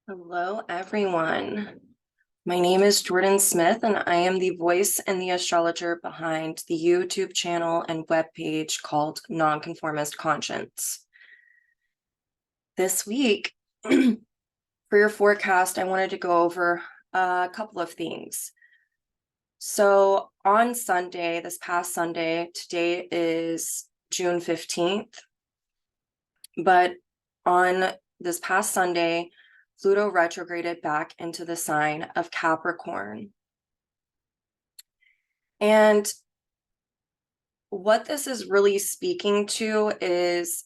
Hello, everyone. My name is Jordyn Smith, and I am the voice and the astrologer behind the YouTube channel and webpage called Nonconformist Conscience. This week, for your forecast, I wanted to go over a couple of things. So on Sunday, this past Sunday, today is June 15th, but on this past Sunday, Pluto retrograded back into the sign of Capricorn. And what this is really speaking to is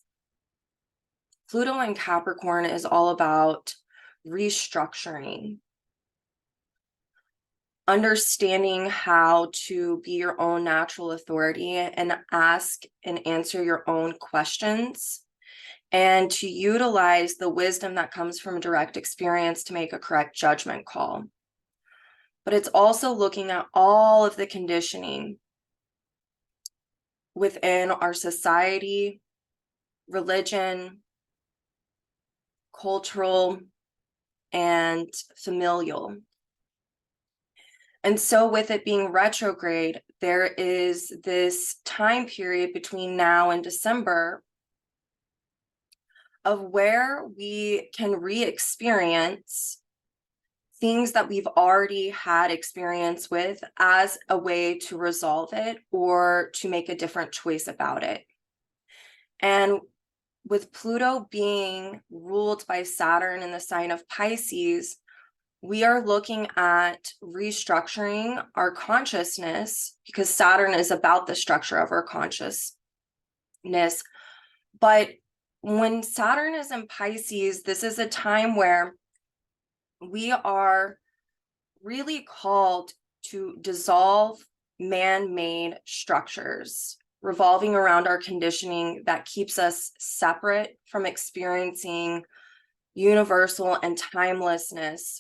Pluto and Capricorn is all about restructuring, understanding how to be your own natural authority and ask and answer your own questions, and to utilize the wisdom that comes from direct experience to make a correct judgment call. But it's also looking at all of the conditioning within our society, religion, cultural, and familial. And so with it being retrograde, there is this time period between now and December of where we can re-experience things that we've already had experience with as a way to resolve it or to make a different choice about it. And with Pluto being ruled by Saturn in the sign of Pisces, we are looking at restructuring our consciousness because Saturn is about the structure of our consciousness. But when Saturn is in Pisces, this is a time where we are really called to dissolve man-made structures revolving around our conditioning that keeps us separate from experiencing universal and timelessness,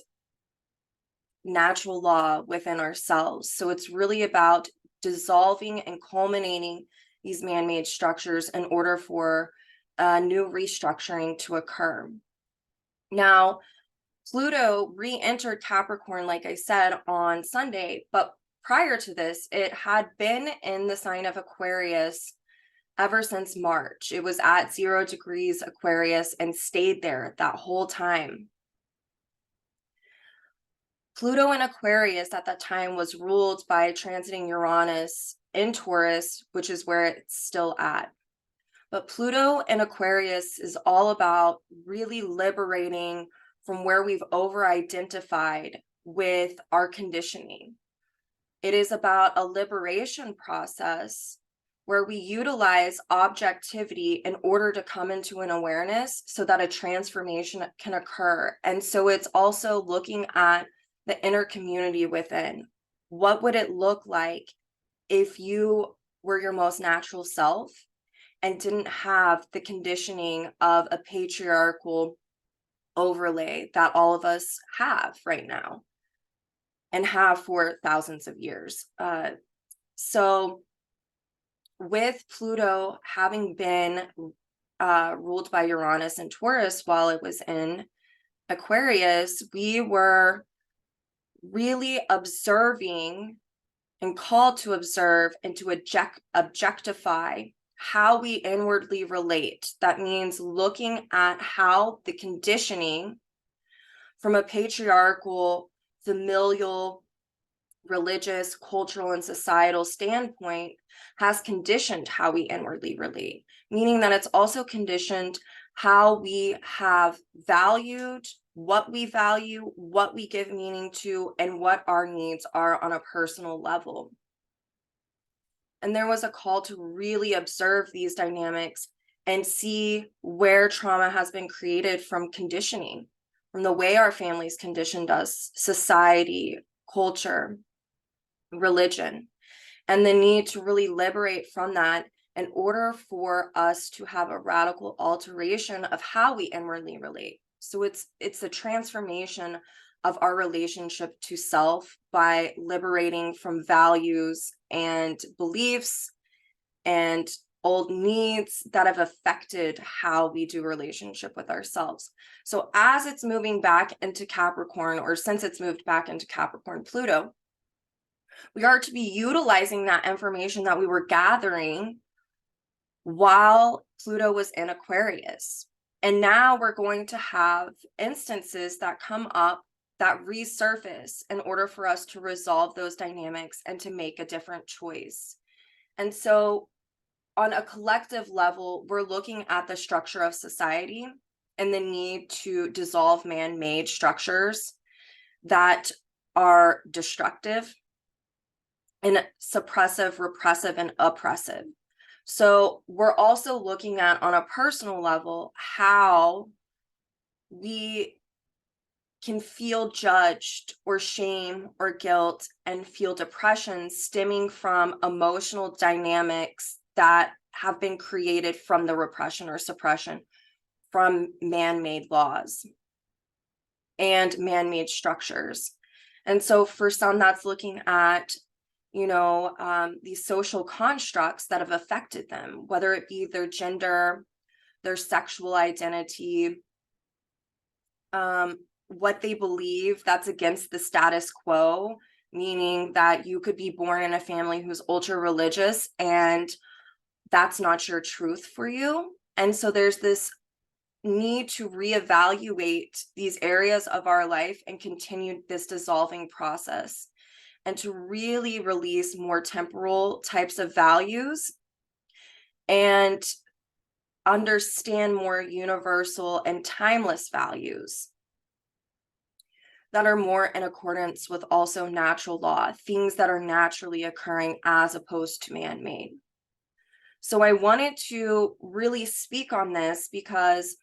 natural law within ourselves. So it's really about dissolving and culminating these man-made structures in order for a new restructuring to occur. Now, Pluto re-entered Capricorn, like I said, on Sunday, but prior to this, it had been in the sign of Aquarius ever since March. It was at 0 degrees Aquarius and stayed there that whole time. Pluto in Aquarius at that time was ruled by transiting Uranus in Taurus, which is where it's still at. But Pluto in Aquarius is all about really liberating from where we've over-identified with our conditioning. It is about a liberation process where we utilize objectivity in order to come into an awareness so that a transformation can occur. And so it's also looking at the inner community within. What would it look like if you were your most natural self and didn't have the conditioning of a patriarchal overlay that all of us have right now and have for thousands of years? So with Pluto having been ruled by Uranus and Taurus while it was in Aquarius, we were really observing and called to observe and to objectify how we inwardly relate. That means looking at how the conditioning from a patriarchal, familial, religious, cultural, and societal standpoint has conditioned how we inwardly relate, meaning that it's also conditioned how we have valued, what we value, what we give meaning to, and what our needs are on a personal level. And there was a call to really observe these dynamics and see where trauma has been created from conditioning, from the way our families conditioned us, society, culture, religion, and the need to really liberate from that in order for us to have a radical alteration of how we inwardly relate. So it's a transformation of our relationship to self by liberating from values and beliefs and old needs that have affected how we do relationship with ourselves. So as it's moving back into Capricorn, or since it's moved back into Capricorn Pluto, we are to be utilizing that information that we were gathering while Pluto was in Aquarius. And now we're going to have instances that come up that resurface in order for us to resolve those dynamics and to make a different choice. And so on a collective level, we're looking at the structure of society and the need to dissolve man-made structures that are destructive and suppressive, repressive, and oppressive. So we're also looking at, on a personal level, how we can feel judged or shame or guilt and feel depression stemming from emotional dynamics that have been created from the repression or suppression from man-made laws and man-made structures. And so for some, that's looking at, these social constructs that have affected them, whether it be their gender, their sexual identity, what they believe that's against the status quo, meaning that you could be born in a family who's ultra religious and that's not your truth for you. And so there's this need to reevaluate these areas of our life and continue this dissolving process, and to really release more temporal types of values and understand more universal and timeless values that are more in accordance with also natural law, things that are naturally occurring as opposed to man-made. So I wanted to really speak on this because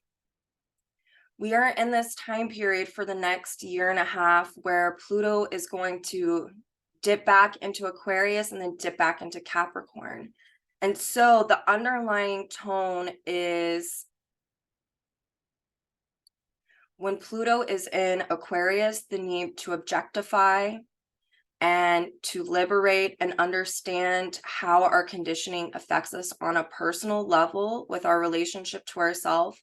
we are in this time period for the next year and a half where Pluto is going to dip back into Aquarius and then dip back into Capricorn. And so the underlying tone is, when Pluto is in Aquarius, the need to objectify and to liberate and understand how our conditioning affects us on a personal level with our relationship to ourselves.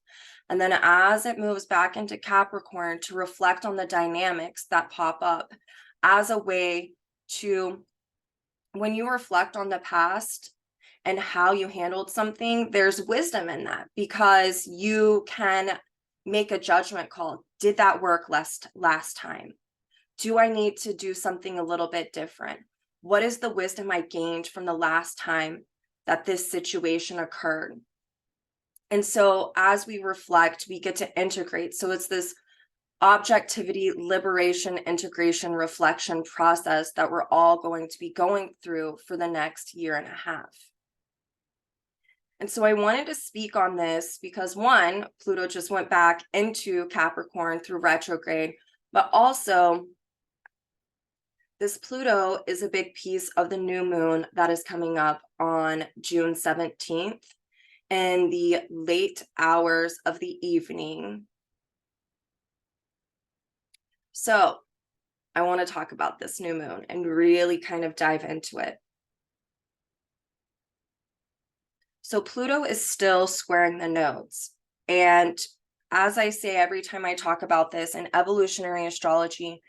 And then as it moves back into Capricorn, to reflect on the dynamics that pop up as a way to, when you reflect on the past and how you handled something, there's wisdom in that, because you can make a judgment call. Did that work last time? Do I need to do something a little bit different? What is the wisdom I gained from the last time that this situation occurred? And so as we reflect, we get to integrate. So it's this objectivity, liberation, integration, reflection process that we're all going to be going through for the next year and a half. And so I wanted to speak on this because, one, Pluto just went back into Capricorn through retrograde, but also this Pluto is a big piece of the new moon that is coming up on June 17th in the late hours of the evening. So I want to talk about this new moon and really kind of dive into it. So Pluto is still squaring the nodes. And as I say every time I talk about this, in evolutionary astrology,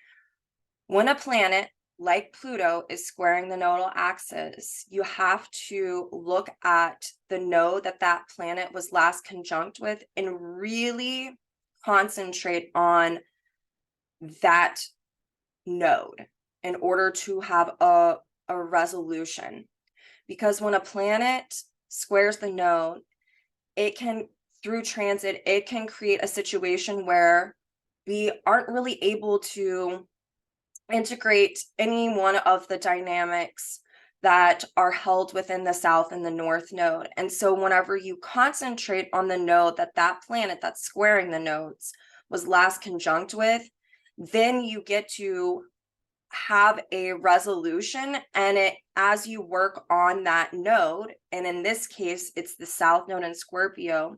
when a planet like Pluto is squaring the nodal axis, you have to look at the node that that planet was last conjunct with and really concentrate on that node in order to have a resolution. Because when a planet squares the node, it can, through transit, it can create a situation where we aren't really able to integrate any one of the dynamics that are held within the south and the north node. And so whenever you concentrate on the node that that planet that's squaring the nodes was last conjunct with, then you get to have a resolution. And it, as you work on that node, and in this case it's the south node in Scorpio,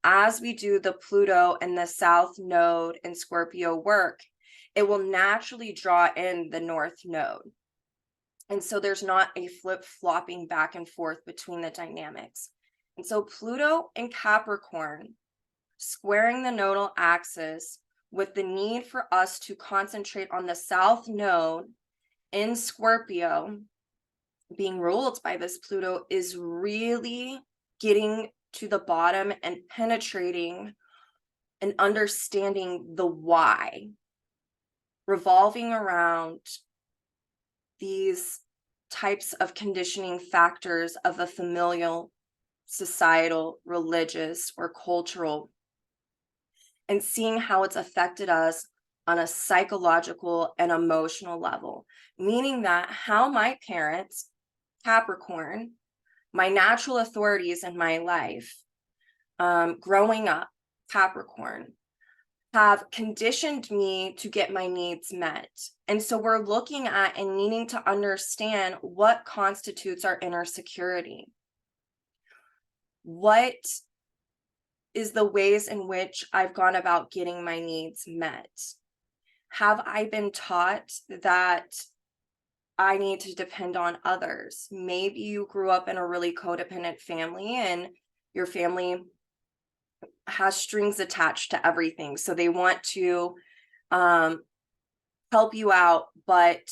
as we do the Pluto and the south node in Scorpio work, it will naturally draw in the north node. And so there's not a flip-flopping back and forth between the dynamics. And so Pluto in Capricorn, squaring the nodal axis with the need for us to concentrate on the South Node in Scorpio, being ruled by this Pluto, is really getting to the bottom and penetrating and understanding the why, revolving around these types of conditioning factors of a familial, societal, religious, or cultural, and seeing how it's affected us on a psychological and emotional level. Meaning that how my parents, Capricorn, my natural authorities in my life, growing up, Capricorn, have conditioned me to get my needs met. And so we're looking at and needing to understand what constitutes our inner security. What is the ways in which I've gone about getting my needs met? Have I been taught that I need to depend on others? Maybe you grew up in a really codependent family and your family has strings attached to everything. So they want to help you out, but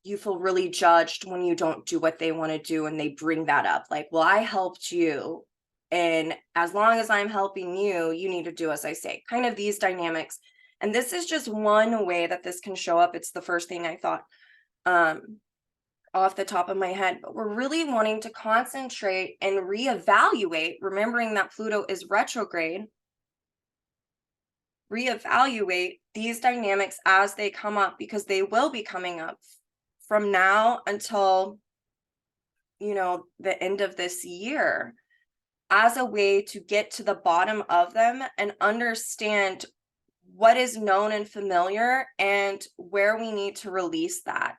you feel really judged when you don't do what they want to do. And they bring that up like, well, I helped you. And as long as I'm helping you, you need to do as I say. Kind of these dynamics. And this is just one way that this can show up. It's the first thing I thought off the top of my head, but we're really wanting to concentrate and reevaluate, remembering that Pluto is retrograde, reevaluate these dynamics as they come up, because they will be coming up from now until, the end of this year, as a way to get to the bottom of them and understand what is known and familiar and where we need to release that.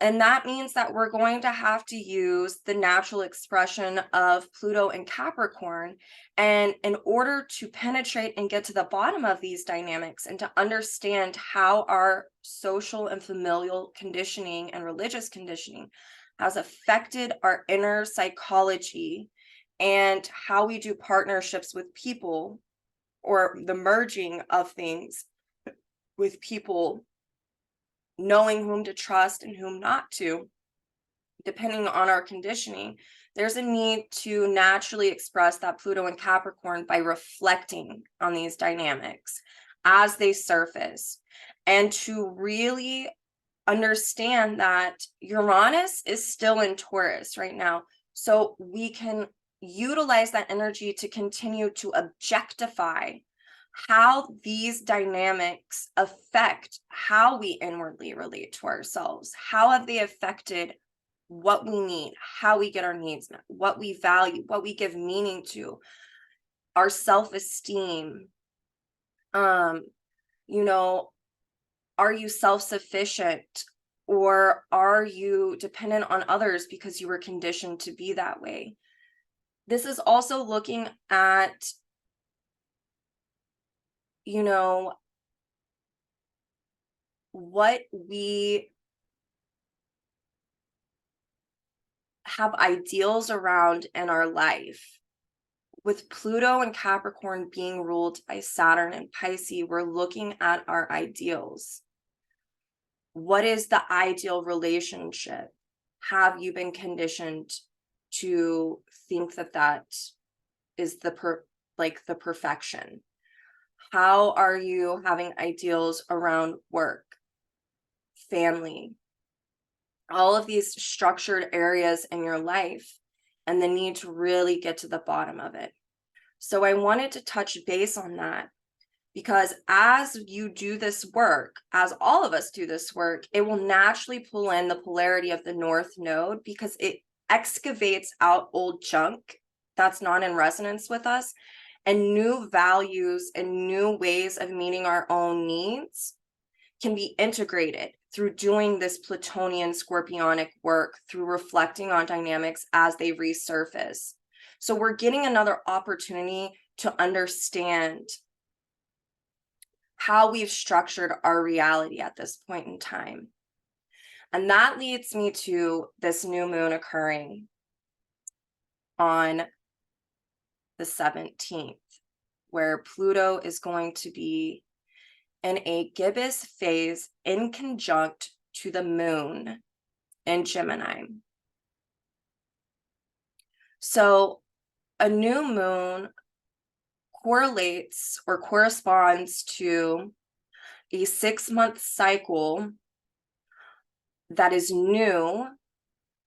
And that means that we're going to have to use the natural expression of Pluto and Capricorn. And in order to penetrate and get to the bottom of these dynamics and to understand how our social and familial conditioning and religious conditioning has affected our inner psychology and how we do partnerships with people, or the merging of things with people, knowing whom to trust and whom not to, depending on our conditioning, there's a need to naturally express that Pluto and Capricorn by reflecting on these dynamics as they surface, and to really understand that Uranus is still in Taurus right now. So we can utilize that energy to continue to objectify how these dynamics affect how we inwardly relate to ourselves. How have they affected what we need, how we get our needs met, what we value, what we give meaning to, our self-esteem? Are you self-sufficient, or are you dependent on others because you were conditioned to be that way? This is also looking at what we have ideals around in our life. With Pluto and Capricorn being ruled by Saturn and Pisces, we're looking at our ideals. What is the ideal relationship? Have you been conditioned to think that is the perfection? How are you having ideals around work, family, all of these structured areas in your life, and the need to really get to the bottom of it? So I wanted to touch base on that, because as you do this work, as all of us do this work, it will naturally pull in the polarity of the North Node, because it excavates out old junk that's not in resonance with us, and new values and new ways of meeting our own needs can be integrated through doing this Plutonian Scorpionic work, through reflecting on dynamics as they resurface. So we're getting another opportunity to understand how we've structured our reality at this point in time. And that leads me to this new moon occurring on the 17th, where Pluto is going to be in a gibbous phase inconjunct to the moon in Gemini. So a new moon correlates or corresponds to a 6-month cycle that is new,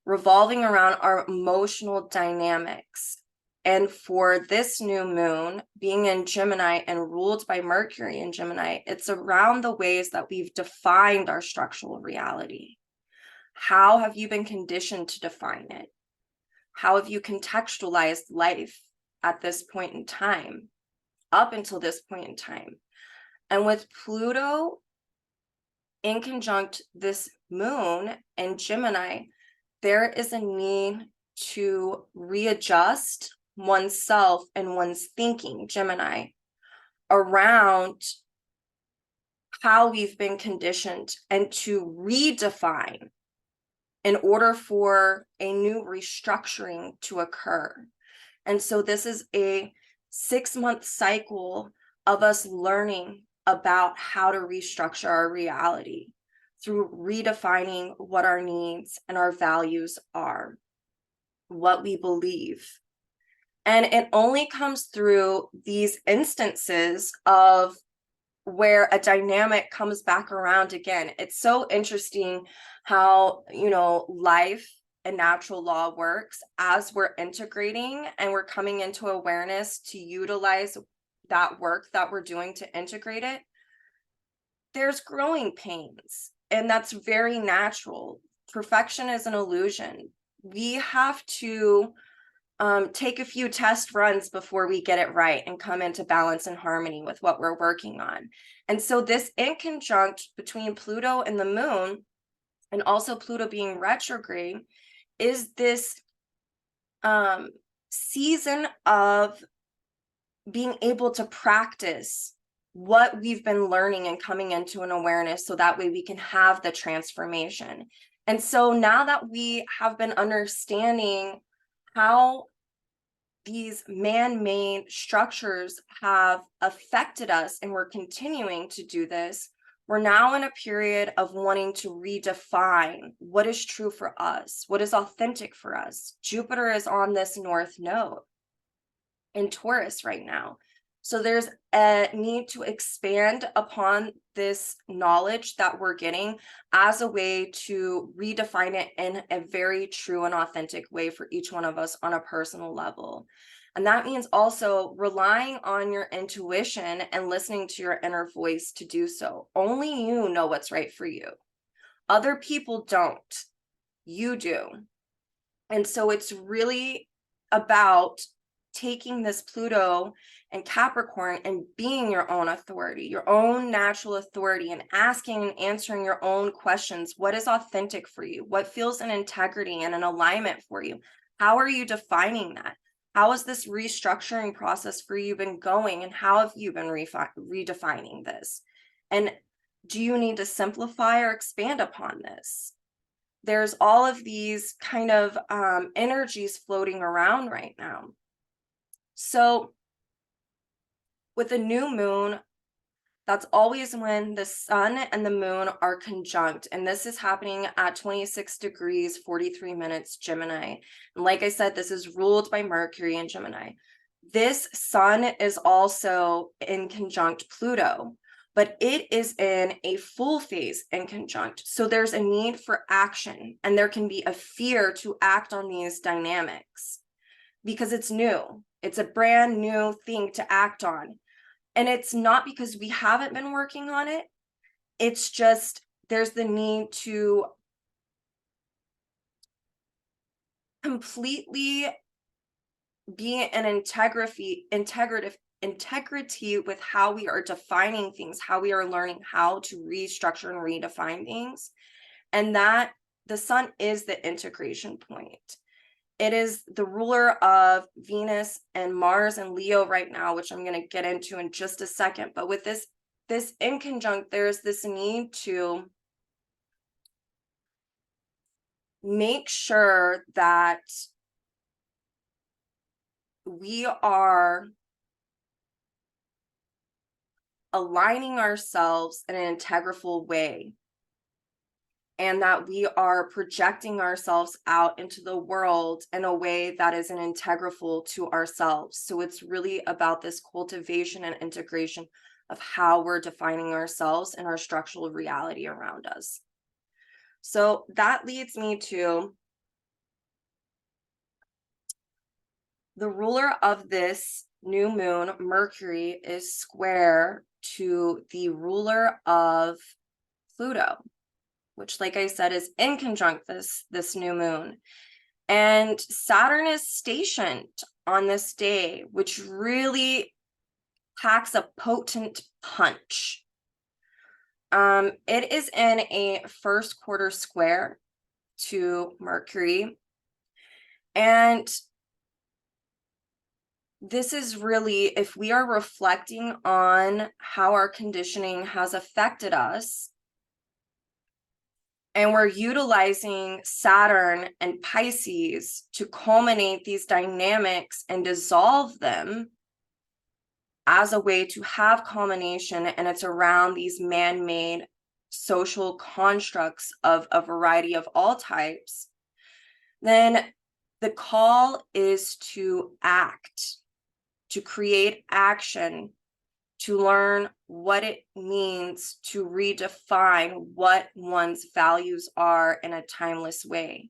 revolving around our emotional dynamics. And for this new moon being in Gemini and ruled by Mercury in Gemini, it's around the ways that we've defined our structural reality. How have you been conditioned to define it? How have you contextualized life at this point in time, up until this point in time? And with Pluto inconjunct this moon in Gemini, there is a need to readjust oneself and one's thinking, Gemini, around how we've been conditioned and to redefine in order for a new restructuring to occur. And so this is a 6-month cycle of us learning about how to restructure our reality through redefining what our needs and our values are, what we believe. And it only comes through these instances of where a dynamic comes back around again. It's so interesting how, life and natural law works as we're integrating and we're coming into awareness to utilize that work that we're doing to integrate it. There's growing pains, and that's very natural. Perfection is an illusion. We have to take a few test runs before we get it right and come into balance and harmony with what we're working on. And so this inconjunct between Pluto and the moon, and also Pluto being retrograde, is this season of being able to practice what we've been learning and coming into an awareness, so that way we can have the transformation. And so now that we have been understanding how these man-made structures have affected us, and we're continuing to do this, we're now in a period of wanting to redefine what is true for us, what is authentic for us. Jupiter is on this north node in Taurus right now. So there's a need to expand upon this knowledge that we're getting as a way to redefine it in a very true and authentic way for each one of us on a personal level. And that means also relying on your intuition and listening to your inner voice to do so. Only you know what's right for you. Other people don't. You do. And so it's really about taking this Pluto and Capricorn and being your own authority, your own natural authority, and asking and answering your own questions. What is authentic for you? What feels in integrity and in alignment for you? How are you defining that? How has this restructuring process for you been going, and how have you been redefining this? And do you need to simplify or expand upon this? There's all of these kind of energies floating around right now. So with a new moon, that's always when the sun and the moon are conjunct. And this is happening at 26 degrees, 43 minutes Gemini. And like I said, this is ruled by Mercury in Gemini. This sun is also in conjunct Pluto, but it is in a full phase in conjunct. So there's a need for action, and there can be a fear to act on these dynamics because it's new. It's a brand new thing to act on. And it's not because we haven't been working on it. It's just there's the need to completely be in integrity with how we are defining things, how we are learning how to restructure and redefine things. And that the sun is the integration point. It is the ruler of Venus and Mars and Leo right now, which I'm going to get into in just a second. But with this inconjunct, there's this need to make sure that we are aligning ourselves in an integral way, and that we are projecting ourselves out into the world in a way that is an integral to ourselves. So it's really about this cultivation and integration of how we're defining ourselves and our structural reality around us. So that leads me to the ruler of this new moon, Mercury, is square to the ruler of Pluto, which, like I said, is in conjunct this new moon. And Saturn is stationed on this day, which really packs a potent punch. It is in a first quarter square to Mercury. And this is really, if we are reflecting on how our conditioning has affected us, and we're utilizing Saturn and Pisces to culminate these dynamics and dissolve them as a way to have culmination, and it's around these man-made social constructs of a variety of all types, then the call is to act, to create action, to learn what it means to redefine what one's values are in a timeless way.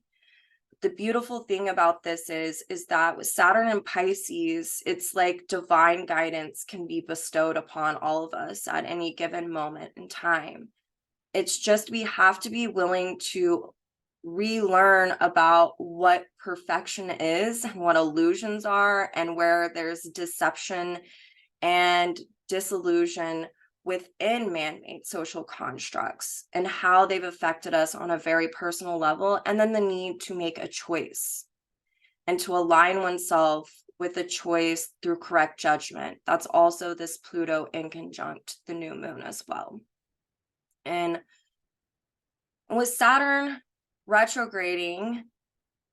The beautiful thing about this is that with Saturn and Pisces, it's like divine guidance can be bestowed upon all of us at any given moment in time. It's just we have to be willing to relearn about what perfection is and what illusions are, and where there's deception and disillusion within man-made social constructs and how they've affected us on a very personal level, and then the need to make a choice and to align oneself with a choice through correct judgment. That's also this Pluto inconjunct the new moon as well. And with Saturn retrograding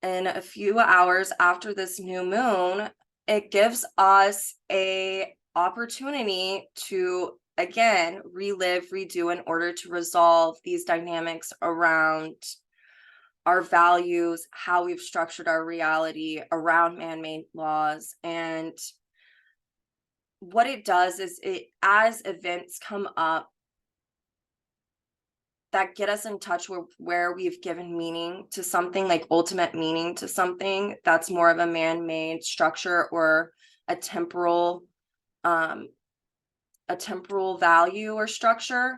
in a few hours after this new moon, it gives us a opportunity to, again, relive, redo in order to resolve these dynamics around our values, how we've structured our reality around man-made laws. And what it does is, it, as events come up that get us in touch with where we've given meaning to something, like ultimate meaning to something that's more of a man-made structure or a temporal value or structure,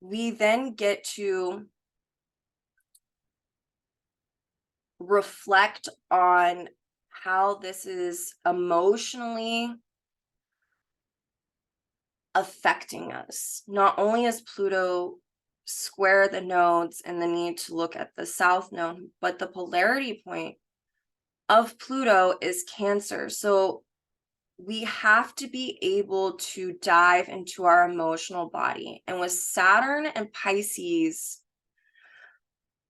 we then get to reflect on how this is emotionally affecting us. Not only is Pluto square the nodes and the need to look at the south node, but the polarity point of Pluto is Cancer. So we have to be able to dive into our emotional body. And with Saturn and Pisces,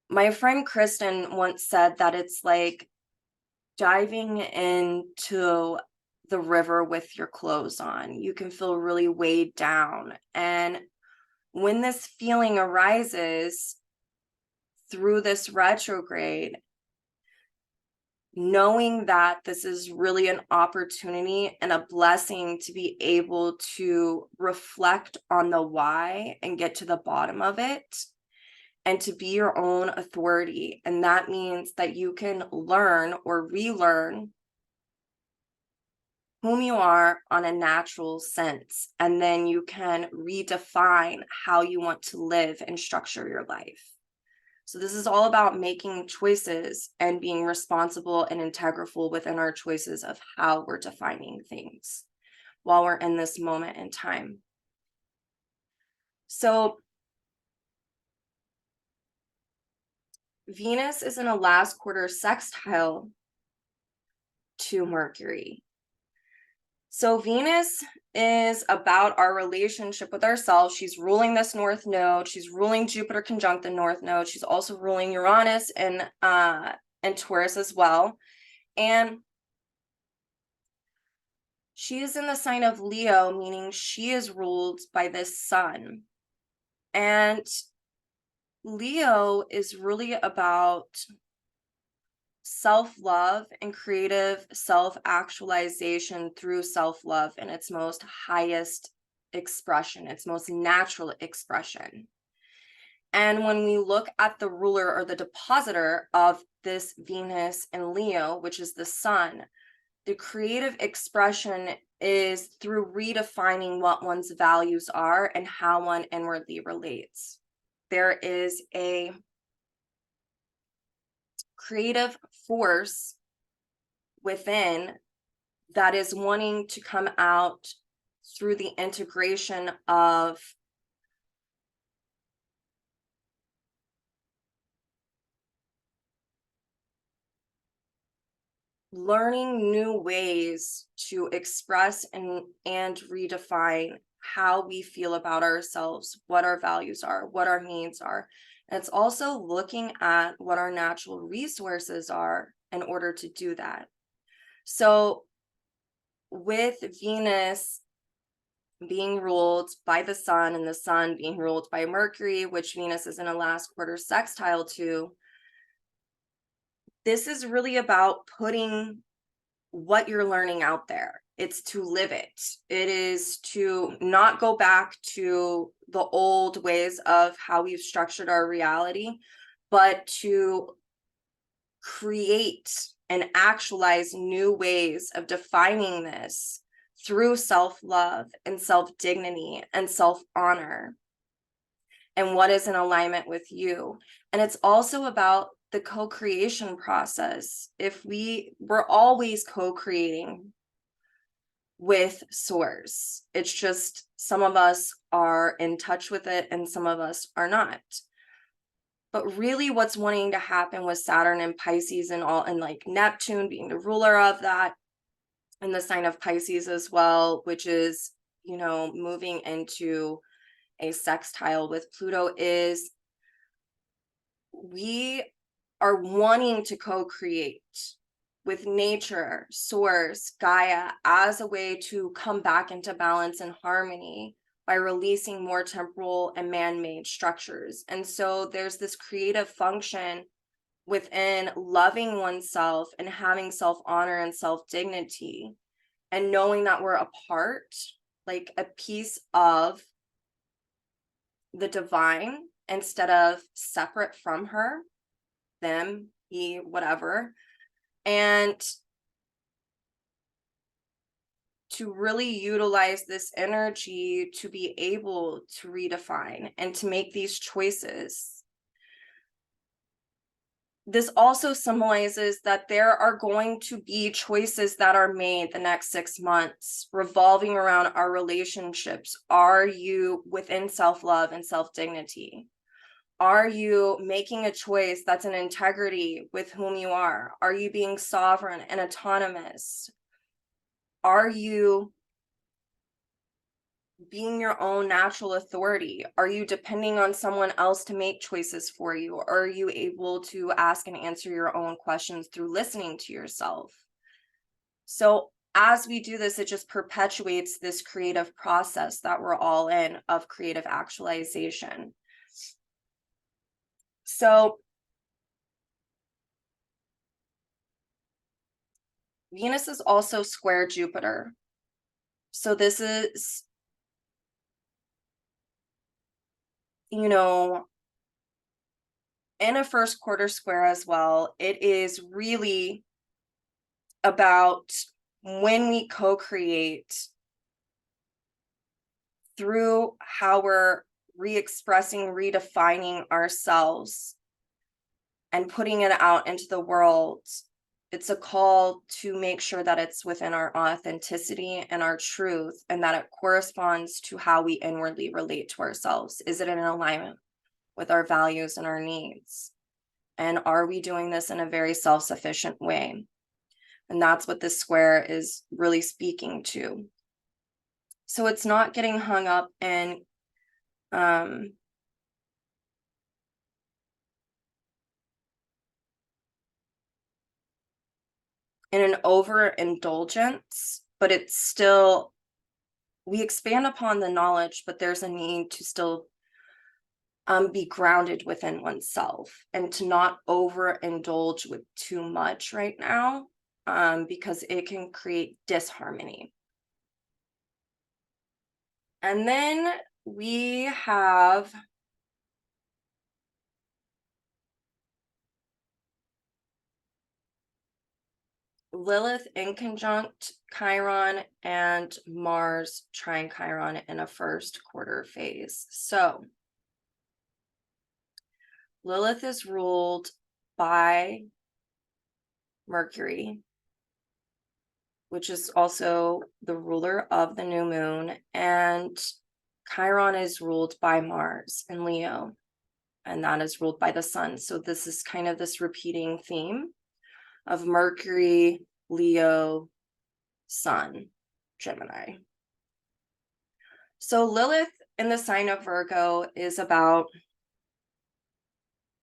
my friend Kristen once said that it's like diving into the river with your clothes on. You can feel really weighed down. And when this feeling arises through this retrograde, knowing that this is really an opportunity and a blessing to be able to reflect on the why and get to the bottom of it, and to be your own authority. And that means that you can learn or relearn whom you are on a natural sense, and then you can redefine how you want to live and structure your life. So this is all about making choices and being responsible and integral within our choices of how we're defining things while we're in this moment in time. So Venus is in a last quarter sextile to Mercury. So Venus is about our relationship with ourselves. She's ruling this north node. She's ruling Jupiter conjunct the north node. She's also ruling Uranus and Taurus as well. And She is in the sign of Leo, meaning she is ruled by this sun. And Leo is really about self-love and creative self-actualization through self-love in its most highest expression, its most natural expression. And when we look at the ruler or the depositor of this Venus in Leo, which is the sun, the creative expression is through redefining what one's values are and how one inwardly relates. There is a creative force within that is wanting to come out through the integration of learning new ways to express and redefine how we feel about ourselves, what our values are, what our needs are. And it's also looking at what our natural resources are in order to do that. So with Venus being ruled by the sun and the sun being ruled by Mercury, which Venus is in a last quarter sextile to, this is really about putting what you're learning out there. It's to live it. It is to not go back to the old ways of how we've structured our reality, but to create and actualize new ways of defining this through self-love and self-dignity and self-honor and what is in alignment with you. And it's also about the co-creation process. If we're always co-creating with source, it's just some of us are in touch with it and some of us are not. But really what's wanting to happen with Saturn and Pisces and all, and like Neptune being the ruler of that and the sign of Pisces as well, which is, you know, moving into a sextile with Pluto, is we are wanting to co-create with nature, source, Gaia, as a way to come back into balance and harmony by releasing more temporal and man-made structures. And so there's this creative function within loving oneself and having self-honor and self-dignity and knowing that we're a part, like a piece of the divine instead of separate from her, them, he, whatever. And to really utilize this energy to be able to redefine and to make these choices. This also symbolizes that there are going to be choices that are made the next 6 months revolving around our relationships. Are you within self-love and self-dignity? Are you making a choice that's in integrity with whom you are? Are you being sovereign and autonomous? Are you being your own natural authority? Are you depending on someone else to make choices for you? Or are you able to ask and answer your own questions through listening to yourself? So as we do this, it just perpetuates this creative process that we're all in of creative actualization. So Venus is also square Jupiter. So this is, you know, in a first quarter square as well. It is really about when we co-create through how we're re-expressing, redefining ourselves and putting it out into the world. It's a call to make sure that it's within our authenticity and our truth, and that it corresponds to how we inwardly relate to ourselves. Is it in alignment with our values and our needs? And are we doing this in a very self-sufficient way? And that's what this square is really speaking to. So it's not getting hung up in an overindulgence but it's still, we expand upon the knowledge, but there's a need to still be grounded within oneself and to not overindulge with too much right now, because it can create disharmony. And then we have Lilith inconjunct Chiron and Mars trine Chiron in a first quarter phase. So Lilith is ruled by Mercury, which is also the ruler of the new moon, and Chiron is ruled by Mars in Leo, and that is ruled by the sun. So this is kind of this repeating theme of Mercury, Leo, Sun, Gemini. So Lilith in the sign of Virgo is about,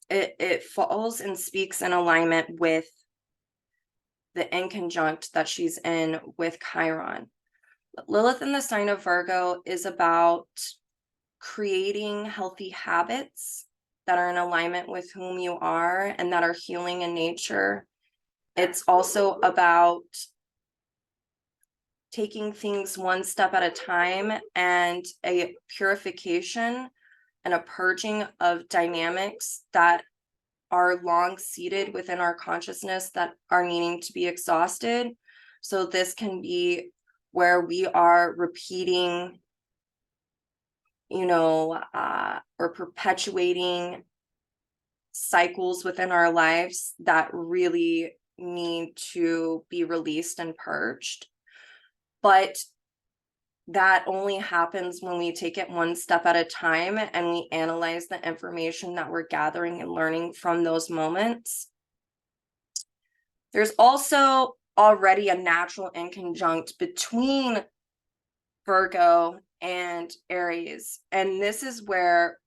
it falls and speaks in alignment with the inconjunct that she's in with Chiron. Lilith in the sign of Virgo is about creating healthy habits that are in alignment with whom you are and that are healing in nature. It's also about taking things one step at a time and a purification and a purging of dynamics that are long seated within our consciousness that are needing to be exhausted. So this can be where we are repeating, or perpetuating cycles within our lives that really need to be released and purged. But that only happens when we take it one step at a time and we analyze the information that we're gathering and learning from those moments. There's also already a natural inconjunct between Virgo and Aries. And this is where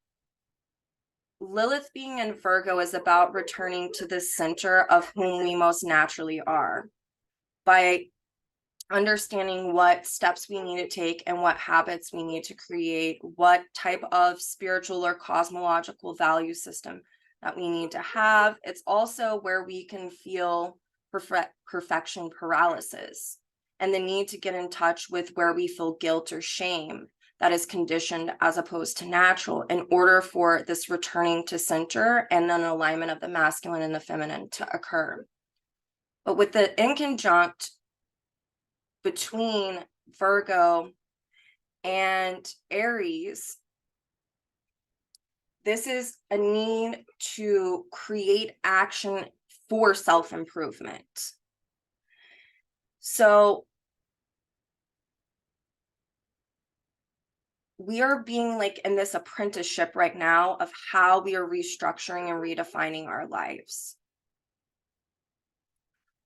Lilith being in Virgo is about returning to the center of whom we most naturally are by understanding what steps we need to take and what habits we need to create, what type of spiritual or cosmological value system that we need to have. It's also where we can feel perfection paralysis and the need to get in touch with where we feel guilt or shame that is conditioned as opposed to natural, in order for this returning to center and an alignment of the masculine and the feminine to occur. But with the inconjunct between Virgo and Aries, this is a need to create action for self-improvement. So we are being like in this apprenticeship right now of how we are restructuring and redefining our lives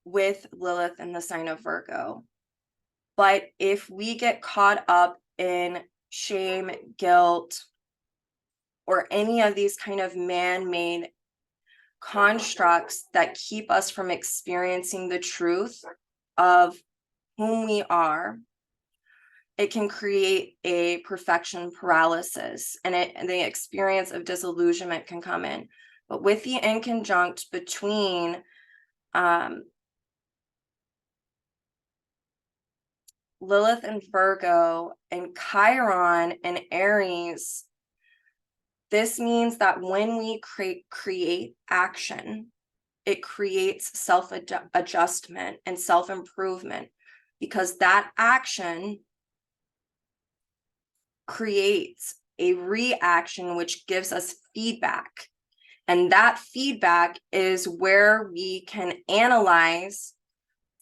with Lilith in the sign of Virgo. But if we get caught up in shame, guilt, or any of these kind of man-made constructs that keep us from experiencing the truth of whom we are, it can create a perfection paralysis, and the experience of disillusionment can come in. But with the inconjunct between Lilith and Virgo and Chiron and Aries, this means that when we create action, it creates self-adjustment and self-improvement, because that action creates a reaction which gives us feedback. And that feedback is where we can analyze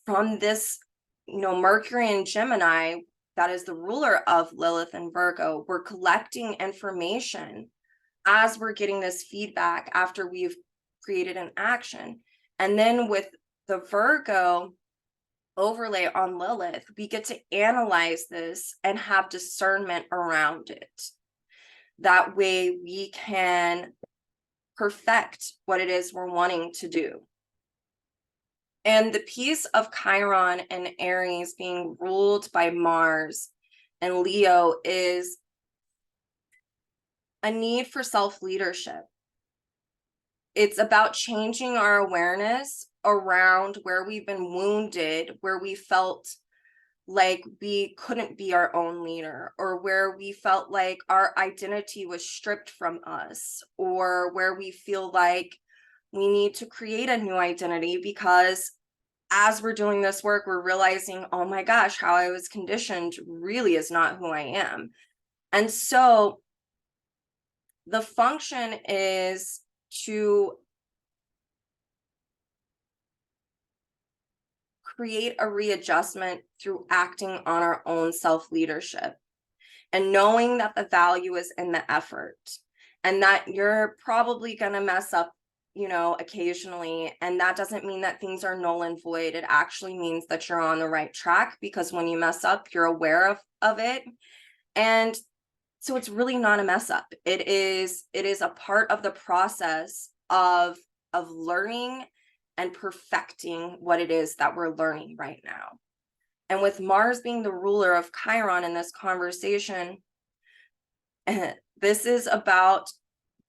from this, Mercury and Gemini, that is the ruler of Lilith and Virgo. We're collecting information as we're getting this feedback after we've created an action. And then with the Virgo overlay on Lilith, we get to analyze this and have discernment around it. That way we can perfect what it is we're wanting to do. And the piece of Chiron and Aries being ruled by Mars and Leo is a need for self-leadership. It's about changing our awareness around where we've been wounded, where we felt like we couldn't be our own leader, or where we felt like our identity was stripped from us, or where we feel like we need to create a new identity because as we're doing this work, we're realizing, oh my gosh, how I was conditioned really is not who I am. And so the function is to create a readjustment through acting on our own self-leadership and knowing that the value is in the effort and that you're probably going to mess up, occasionally. And that doesn't mean that things are null and void. It actually means that you're on the right track, because when you mess up, you're aware of it. And so it's really not a mess up. It is a part of the process of learning and perfecting what it is that we're learning right now. And with Mars being the ruler of Chiron in this conversation, this is about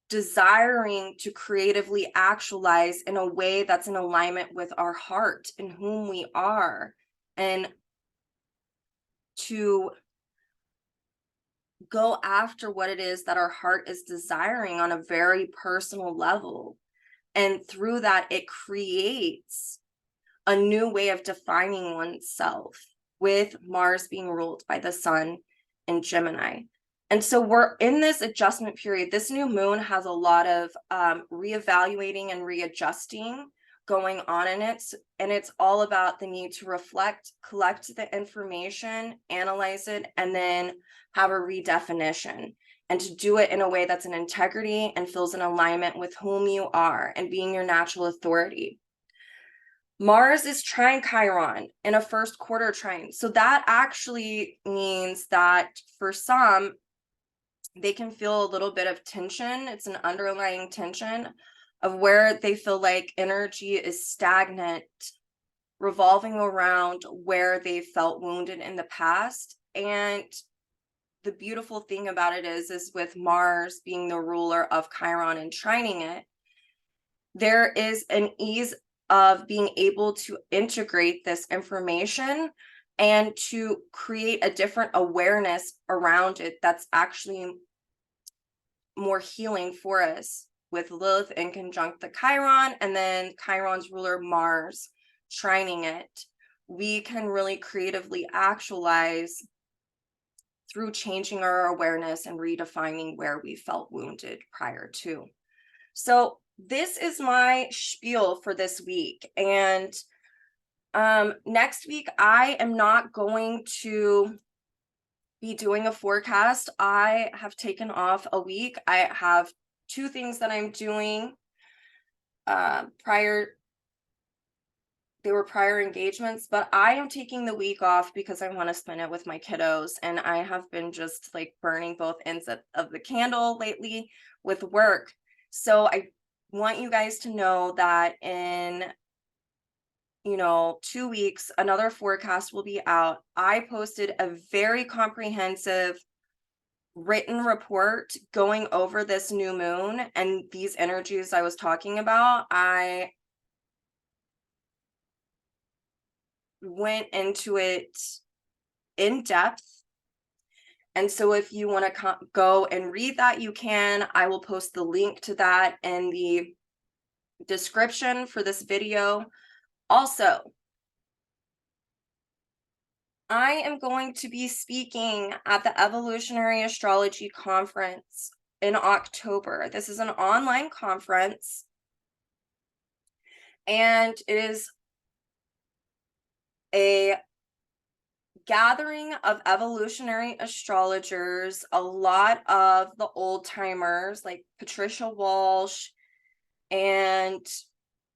desiring to creatively actualize in a way that's in alignment with our heart and whom we are, and to go after what it is that our heart is desiring on a very personal level. And through that, it creates a new way of defining oneself, with Mars being ruled by the sun in Gemini. And so we're in this adjustment period. This new moon has a lot of reevaluating and readjusting going on in it. And it's all about the need to reflect, collect the information, analyze it, and then have a redefinition. And to do it in a way that's in integrity and feels in alignment with whom you are and being your natural authority. Mars is trine Chiron in a first quarter trine. So that actually means that for some, they can feel a little bit of tension. It's an underlying tension of where they feel like energy is stagnant, revolving around where they felt wounded in the past. And the beautiful thing about it is with Mars being the ruler of Chiron and trining it, there is an ease of being able to integrate this information and to create a different awareness around it that's actually more healing for us, with Lilith inconjunct the Chiron, and then Chiron's ruler Mars trining it. We can really creatively actualize through changing our awareness and redefining where we felt wounded prior to. So this is my spiel for this week. And next week, I am not going to be doing a forecast. I have taken off a week. I have 2 things that I'm doing they were prior engagements, but I am taking the week off because I want to spend it with my kiddos. And I have been just like burning both ends of the candle lately with work. So I want you guys to know that in 2 weeks, another forecast will be out. I posted a very comprehensive written report going over this new moon and these energies I was talking about. I went into it in depth. And so if you want to go and read that, you can. I will post the link to that in the description for this video. Also, I am going to be speaking at the Evolutionary Astrology Conference in October. This is an online conference, and it is a gathering of evolutionary astrologers, a lot of the old timers like Patricia Walsh and,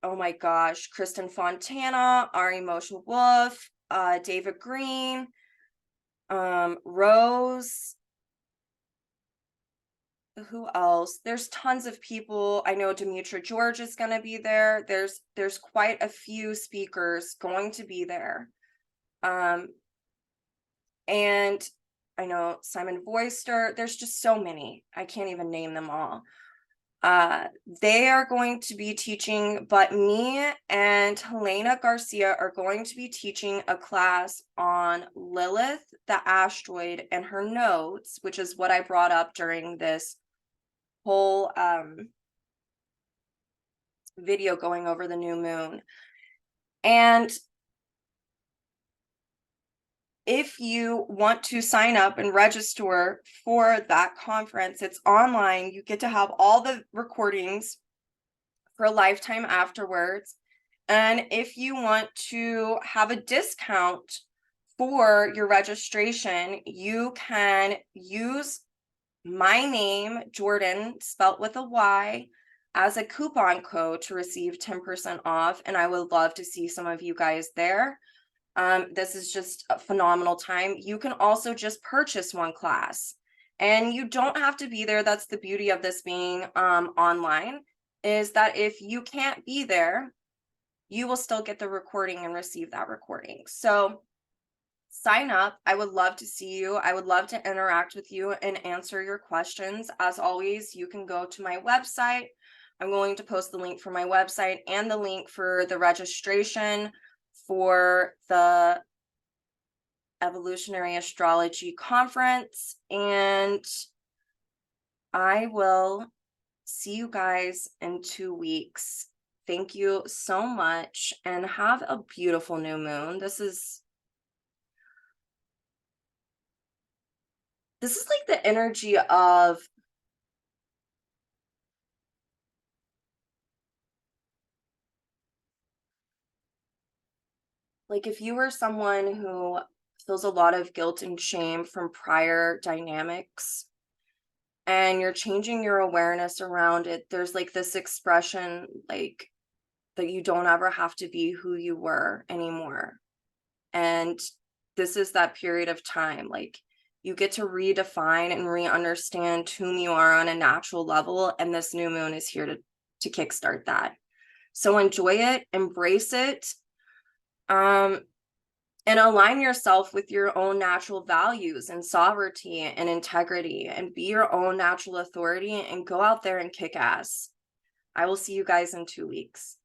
oh my gosh, Kristen Fontana, Ari Moshe Wolf, David Green, Rose, who else? There's tons of people. I know Demetra George is going to be there. There's quite a few speakers going to be there. And I know Simon Voister. There's just so many. I can't even name them all. They are going to be teaching, but me and Helena Garcia are going to be teaching a class on Lilith, the asteroid, and her nodes, which is what I brought up during this whole video going over the new moon. And if you want to sign up and register for that conference, it's online. You get to have all the recordings for a lifetime afterwards. And if you want to have a discount for your registration, you can use my name, Jordyn, spelt with a Y, as a coupon code to receive 10% off. And I would love to see some of you guys there. This is just a phenomenal time. You can also just purchase one class and you don't have to be there. That's the beauty of this being online, is that if you can't be there, you will still get the recording and receive that recording. So sign up. I would love to see you. I would love to interact with you and answer your questions. As always, you can go to my website. I'm going to post the link for my website and the link for the registration for the Evolutionary Astrology Conference. And I will see you guys in 2 weeks. Thank you so much and have a beautiful new moon. This is like the energy of like if you were someone who feels a lot of guilt and shame from prior dynamics and you're changing your awareness around it, there's like this expression like that you don't ever have to be who you were anymore. And this is that period of time. Like you get to redefine and re-understand whom you are on a natural level. And this new moon is here to kickstart that. So enjoy it, embrace it, and align yourself with your own natural values and sovereignty and integrity, and be your own natural authority and go out there and kick ass. I will see you guys in 2 weeks.